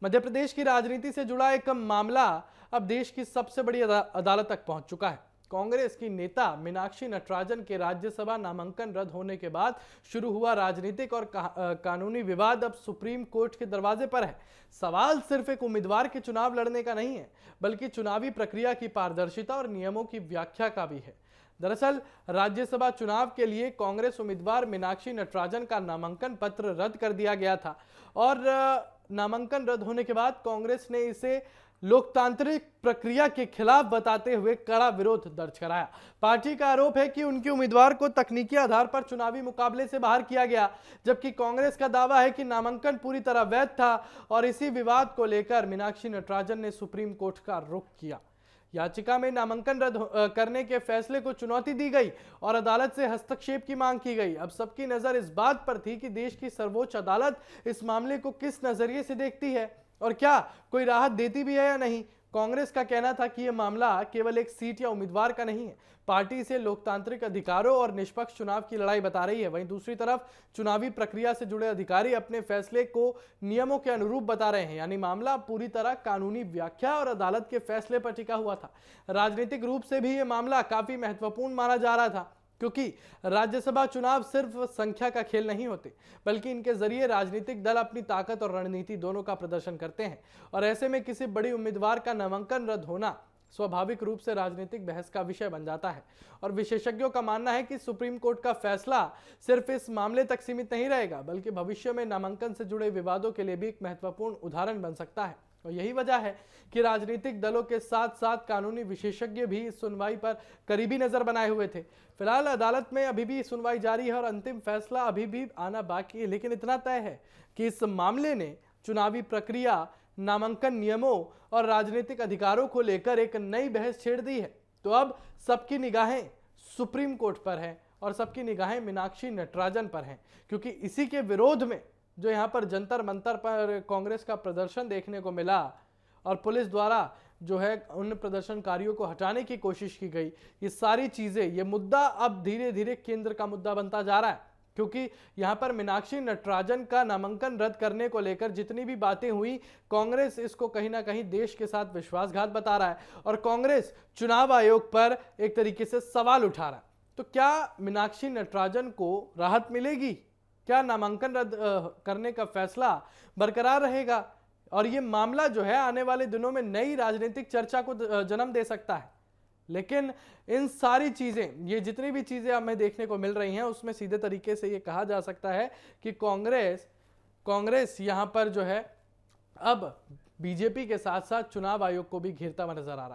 मध्य प्रदेश की राजनीति से जुड़ा एक मामला अब देश की सबसे बड़ी अदालत तक पहुंच चुका है। कांग्रेस की नेता मीनाक्षी नटराजन के राज्यसभा नामांकन रद्द होने के बाद शुरू हुआ राजनीतिक और कानूनी विवाद अब सुप्रीम कोर्ट के दरवाजे पर है। सवाल सिर्फ एक उम्मीदवार के चुनाव लड़ने का नहीं है, बल्कि चुनावी प्रक्रिया की पारदर्शिता और नियमों की व्याख्या का भी है। दरअसल राज्यसभा चुनाव के लिए कांग्रेस उम्मीदवार मीनाक्षी नटराजन का नामांकन पत्र रद्द कर दिया गया था और नामांकन रद्द होने के बाद कांग्रेस ने इसे लोकतांत्रिक प्रक्रिया के खिलाफ बताते हुए कड़ा विरोध दर्ज कराया। पार्टी का आरोप है कि उनके उम्मीदवार को तकनीकी आधार पर चुनावी मुकाबले से बाहर किया गया, जबकि कांग्रेस का दावा है कि नामांकन पूरी तरह वैध था और इसी विवाद को लेकर मीनाक्षी नटराजन ने सुप्रीम कोर्ट का रुख किया। याचिका में नामांकन रद्द करने के फैसले को चुनौती दी गई और अदालत से हस्तक्षेप की मांग की गई। अब सबकी नजर इस बात पर थी कि देश की सर्वोच्च अदालत इस मामले को किस नजरिए से देखती है और क्या कोई राहत देती भी है या नहीं। कांग्रेस का कहना था कि यह मामला केवल एक सीट या उम्मीदवार का नहीं है, पार्टी इसे लोकतांत्रिक अधिकारों और निष्पक्ष चुनाव की लड़ाई बता रही है। वहीं दूसरी तरफ चुनावी प्रक्रिया से जुड़े अधिकारी अपने फैसले को नियमों के अनुरूप बता रहे हैं, यानी मामला पूरी तरह कानूनी व्याख्या और अदालत के फैसले पर टिका हुआ था। राजनीतिक रूप से भी यह मामला काफी महत्वपूर्ण माना जा रहा था, क्योंकि राज्यसभा चुनाव सिर्फ संख्या का खेल नहीं होते, बल्कि इनके जरिए राजनीतिक दल अपनी ताकत और रणनीति दोनों का प्रदर्शन करते हैं। और ऐसे में किसी बड़ी उम्मीदवार का नामांकन रद्द होना स्वाभाविक रूप से राजनीतिक बहस का विषय बन जाता है। और विशेषज्ञों का मानना है कि सुप्रीम कोर्ट का फैसला सिर्फ इस मामले तक सीमित नहीं रहेगा, बल्कि भविष्य में नामांकन से जुड़े विवादों के लिए भी एक महत्वपूर्ण उदाहरण बन सकता है। और यही वजह है कि राजनीतिक दलों के साथ साथ कानूनी विशेषज्ञ भी इस सुनवाई पर करीबी नजर बनाए हुए थे। फिलहाल अदालत में अभी भी सुनवाई जारी है और अंतिम फैसला अभी भी आना बाकी है, लेकिन इतना तय है कि इस मामले ने चुनावी प्रक्रिया, नामांकन नियमों और राजनीतिक अधिकारों को लेकर एक नई बहस छेड़ दी है। तो अब सबकी निगाहें सुप्रीम कोर्ट पर हैं और सबकी निगाहें मीनाक्षी नटराजन पर हैं, क्योंकि इसी के विरोध में जो यहाँ पर जंतर मंतर पर कांग्रेस का प्रदर्शन देखने को मिला और पुलिस द्वारा जो है उन प्रदर्शनकारियों को हटाने की कोशिश की गई, ये सारी चीजें, ये मुद्दा अब धीरे धीरे केंद्र का मुद्दा बनता जा रहा है। क्योंकि यहाँ पर मीनाक्षी नटराजन का नामांकन रद्द करने को लेकर जितनी भी बातें हुई, कांग्रेस इसको कहीं ना कहीं देश के साथ विश्वासघात बता रहा है और कांग्रेस चुनाव आयोग पर एक तरीके से सवाल उठा रहा है। तो क्या मीनाक्षी नटराजन को राहत मिलेगी? क्या नामांकन रद्द करने का फैसला बरकरार रहेगा? और ये मामला जो है आने वाले दिनों में नई राजनीतिक चर्चा को जन्म दे सकता है। लेकिन इन सारी चीजें, ये जितनी भी चीजें हमें देखने को मिल रही हैं, उसमें सीधे तरीके से ये कहा जा सकता है कि कांग्रेस यहां पर जो है अब बीजेपी के साथ साथ चुनाव आयोग को भी घेरता हुआ नजर आ रहा है।